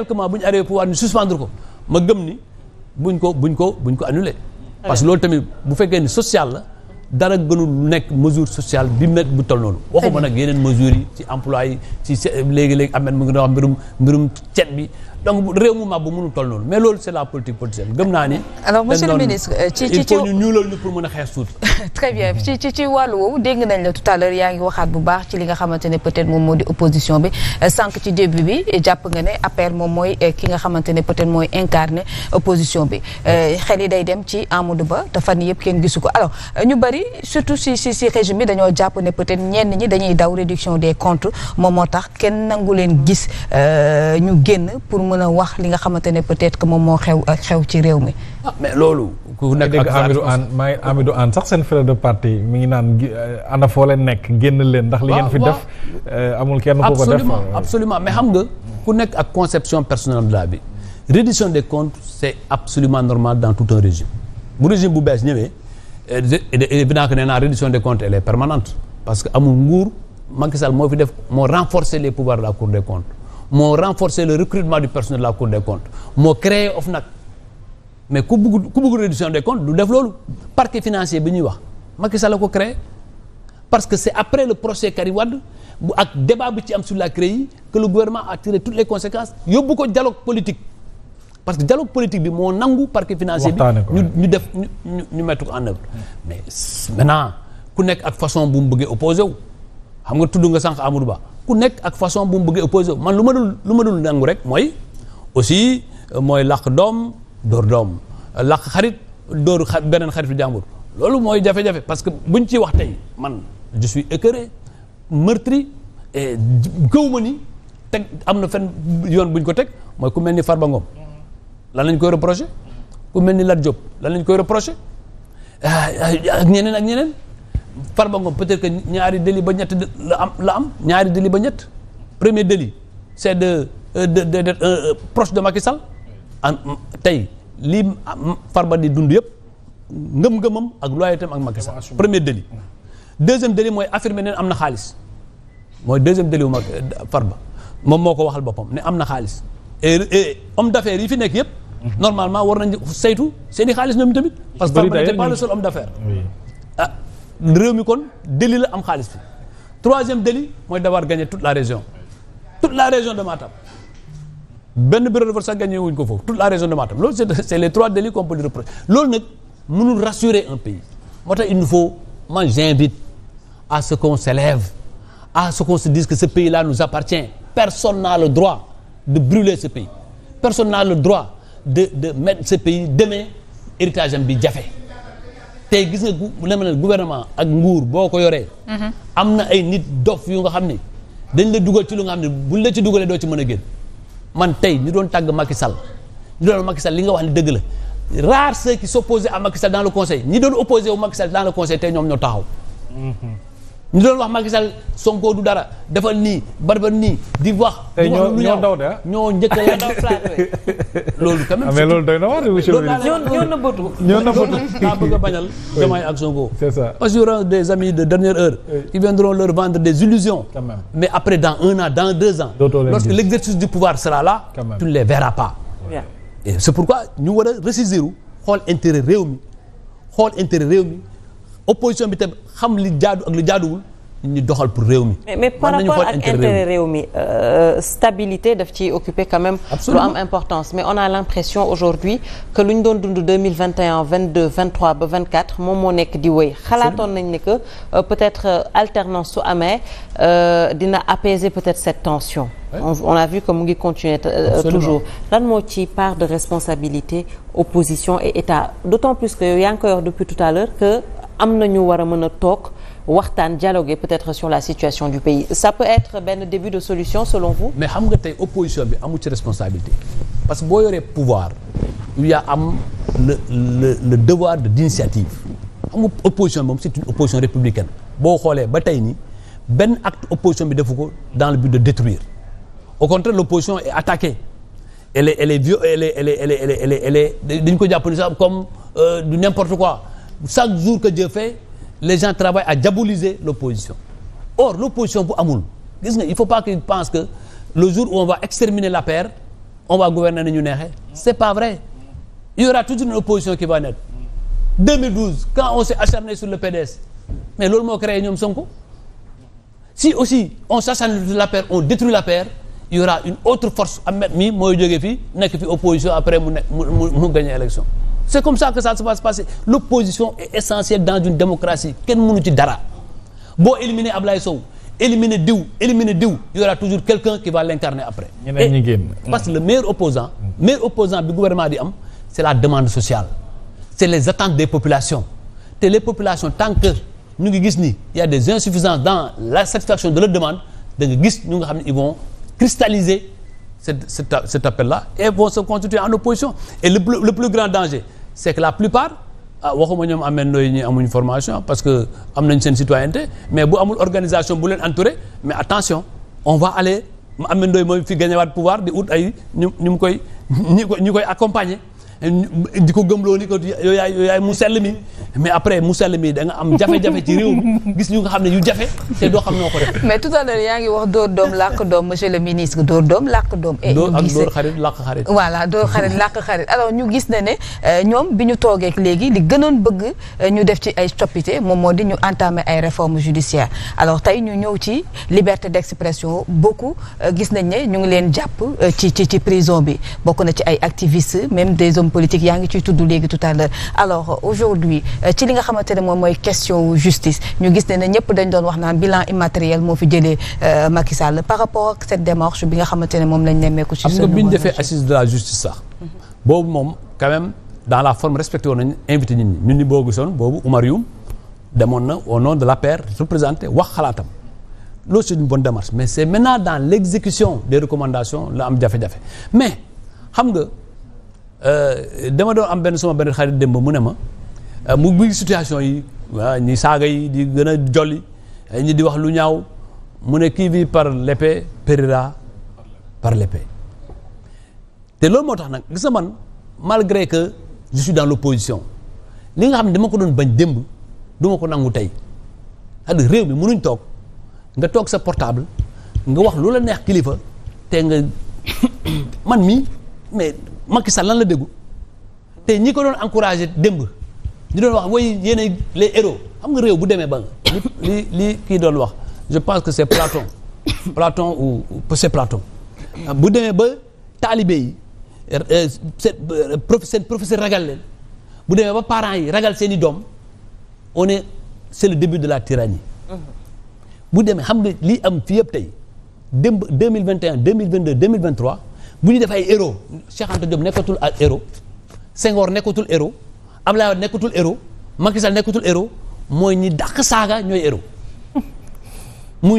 quelques mois bu ñu arrivé pouvoir ñu suspendre ko ma gëm ni buñ ko annulé. parce que loolu tamit bu fekkee ni social la dara gënul nekk mesure sociale bi bu toll noonu. waxuma nag yeneen mesures yi ci emploi yi ci léegi-léegi Ahmed mu ngi doon wax mbirum cet bi donc réew mu màbb bu mënul toll noonu mais loolu c'est la politique politicienne gëm naa ni. alors monsieur le ministre il faut ñu ñuulal ñu pour mën a xeex tuuti. très bien ci wàllu woowu dégg nañ la tout à l'heure yaa ngi waxaat bu baax ci li nga xamante ne peut-être moom moo di opposition bi sànq ci début bi jàpp nga ne APR moom mooy ki nga xamante ne peut-être mooy incarner opposition bi xel yi day dem ci Amadou Ba te fan yëpp kenn gisu ko alors ñu bari surtout si régime bi dañoo jàpp ne peut-être ñenn ñi dañuy daw réduction des comptes moom moo tax kenn nangu leen gis ñu génn pour mën a wax li nga xamante ne peut-être que moom moo xew ci réew mi. mais loolu. ku nekk ak Amidou Anne sax seen frère de parti mi ngi naan ana foo leen nekk génn leen ndax li ngeen fi def amul kenn ko def absolument mais xam nga ku nekk ak conception personnelle de la vie réduction des comptes c'est absolument normal dans tout un régime bu régime bu bees ñëwee évidemment que nee naa réduction des comptes elle est permanente parce que amul nguur Macky Sall moo fi def moo renforcer les pouvoirs de la Cour des comptes moo renforcer le recrutement du personnel de la Cour des comptes moo créé OFNAC mais ku bëgg réduction des comptes du def loolu parquet financier bi ñuy wax Macky Sall la ko créé parce que c'est après le procès Karim Wade bu ak débat bi ci am sur la CREI que le gouvernement a tiré toutes les conséquences yóbbu ko dialogue politique parce que dialogue politique bi moo nangu parquet financier bi ñu mettre ko en œuvre mais maintenant ku nekk ak façon bu mu bëggee opposé wu xam nga tudd nga sànq Amadou Ba ku nekk ak façon bu mu bëggee opposé wu man lu ma dul nangu rek mooy aussi mooy làq doom dóor doom làq xarit dóor beneen xaritu jàmbur loolu mooy jafe-jafe parce que buñ ciy wax tey man je suis écœuré meurtri et gëwma ni teg am na fenn yoon buñ ko teg mooy ku mel ni Farba Ngom lan lañ koy reproché ku mel ni Lat Diop lan lañ koy reproché ak ñeneen Farba Ngom peut-être que ñaari délit ba ñett la am ñaari délit ba ñett premier délit c'est d'être proche de Macky Sall tey lii Farba di dund yëpp ngëm-ngëmam ak loyautéem ak Macky Sall premier délit deuxième délit mooy affirmer ne am na xaalis mooy deuxième délit wu Farba moom moo ko waxal boppam ne am na xaalis et homme d'affaires yi fi nekk yëpp normalement war nañ saytu seeni xaalis ñoom tamit parce que Farba n'était pas le seul homme d'affaires réew mi kon délit la am xaalis bi troisième délit mooy d'avoir gagné toute la région de Matam benn bureau de vote sax gagné wuñ ko foofu toute la région de Matam loolu c'est les trois délits qu'on peut lui reprocher loolu nag mënul rassurer un pays moo tax il nous faut moi j'invite à ce qu'on s'élève à ce qu'on se dise que ce pays-là nous appartient personne n'a le droit de brûler ce pays personne n'a le droit de mettre ce pays demain héritage am bi jafe tey gis nga gouvernement ak nguur boo ko yoree am na ay nit dof yu nga xam ne dañ la dugal ci lu nga xam ne buñ la ci dugalee doo ci mën a génn man tey ñu doon tàgg Macky Sall ñu doon Macky Sall li nga wax ne dëgg la rares ceux qui s'opposaient à Macky Sall dans le conseil ñi doon opposé wu Macky Sall dans le conseil tey ñoom ñoo taxaw ñu doon wax Macky Sall Sonko du dara defal nii barbar nii di wax ñoo daw de ñoo njëkk la loolu quand même mais loolu doy na war ñoo nëbbatu daa bëgg a bañal Diomaye ak Sonko c'est ça parce qu'il y aura des amis de dernière heure qui viendront leur vendre des illusions quand même. mais après dans 1 an dans 2 ans lorsque l'exercice du pouvoir sera là tu ne les verras pas et c'est pourquoi ñu war a ressaisir xool intérêt réew mi opposition bi tam xam li jaadu ak li jaaduwul ñu doxal pour réew mi. mais par rapport ak intérêt réew mi stabilité daf ci occuper quand même. lu am importance mais on a l'impression aujourd'hui que lu ñu doon dund 2021 22 23 ba 24 moom moo nekk di wéy. xalaatoon nañ ne que peut-être alternance su amee dina apaiser peut-être cette tension. On a vu que mu ngi continuer toujours lan moo ci part de responsabilité opposition et état d'autant plus que yow yaa ngi koy wax depuis tout à l'heure que am na ñu war a mën a toog waxtaan dialoguer peut-être sur la situation du pays ça peut être benn début de solution selon vous. mais xam nga tey opposition bi amu ci responsabilité parce que boo yoree pouvoir yaa am le devoir d'initiative xam nga opposition moom c'est une opposition républicaine boo xoolee ba tey nii benn acte opposition bi defu ko dans le but de détruire au contraire l'opposition est attaquée elle est dañu ko jàpp ni sax comme du n'importe quoi chaque jour que Dieu fait les gens travaillent à diaboliser l'opposition or l'opposition bu amul gis nga il faut pas qu'ils pensent que le jour où on va exterminer l'APR on va gouverner ni ñu neexee c'est pas vrai il y aura toujours une opposition qui va naître 2012 quand on s'est acharné sur le PDS mais loolu moo créé ñoom Sonko si aussi on s'acharne sur l'APR on détruit l'APR il y aura une autre force Ahmed mi mooy jógee fii nekk fi opposition après mu gagner élection c'est comme ça que ça va se passer l'opposition est essentielle dans une démocratie kenn mënu ci dara boo éliminer Ablaye Sow éliminer diw il y aura toujours quelqu'un qui va l'incarner après parce que le meilleur opposant bi gouvernement di am c'est la demande sociale c'est les attentes des populations te les populations tant que ñu ngi gis ni il y a des insuffisances dans la satisfaction de leur demande da nga gis ñu nga xam ne ils vont cristalliser cet appel-là et vont se constituer en opposition et le plus grand danger c'est que la plupart waxuma ñoom amee nooy ñi amuñ formation parce que am nañ seen citoyenneté mais bu amul organisation bu leen entouré mais attention on va aller amee ndooy mooy fi gagnewaat pouvoir di ut ay ñu koy accompagner di ko gëmloo ni ko yow yaay mu sell mi mais après mu sell mi da nga am jafe-jafe ci réew mi gis ñu nga xam ne yu jafe te doo xam noo ko def. mais tout à l'heure yaa ngi wax dóor doom làkk doom monsieur le ministre dóor doom làkk doom. dóor xarit làkk xarit. voilà dóor xarit làkk xarit alors ñu gis ne ñoom bi ñu toogeek léegi li gënoon bëgg ñu def ci ay coppite moom moo di ñu entamer ay réformes judiciaires alors tey ñu ñëw ci liberté d'expression beaucoup gis nañ ne ñu ngi leen jàpp ci prison bi bokk na ci ay activistes même des hommes politique yaa ngi ciy tudd léegi tout à l'heure alors aujourd'hui ci li nga xamante ne moom mooy question justice ñu gis ne ñëpp dañ doon wax naan bilan immatériel moo fi jëlee Macky Sall par rapport ak cette démarche bi nga xamante ne moom lañ nemmeeku ci xam nga bi ñu defee assise de la justice sax boobu moom quand même dans la forme respecté woon nañ invité nit ñun ni boo gisoon boobu Oumar Youm demoon na au nom de l'APR représenté wax xalaatam loolu c'est une bonne démarche mais c'est maintenant dans l'exécution des recommandations la am jafe-jafe mais xam nga dama doon am sama benn xarit démb mu ne ma mu ngi situation yi waa ñi saaga yi di gën a jolli ñi di wax lu ñaaw mu ne qui vit par l'épée périra par l'épée te loolu moo tax nag gis nga man malgré que je suis dans l'opposition li nga xam ne dama ko doon bañ démb du ma ko nangu tey c'est-à-dire réew mi mënuñ toog nga toog sa portable nga wax lu la neex kilifa te nga man mii mais Macky Sall lan la déggu te ñi ko doon encourager démb ñu doon wax woy yéenay les héros xam nga réew bu demee ba nga li kii doon wax je pense que c'est Platon ou c'est Platon bu demee ba taalibe yi seen professeur ragal leen bu demee ba parents yi ragal seeni doom c'est le début de la tyrannie bu demee xam nga lii am fi yëpp tey démb 2021 2022 2023 bu ñu def ay héros Cheikh Anta Diop nekkatul ak héros Senghor nekkatul héros Abdoulaye Wade nekkatul héros Macky Sall nekkatul héros mooy ñi dàq saaga ñooy héros muy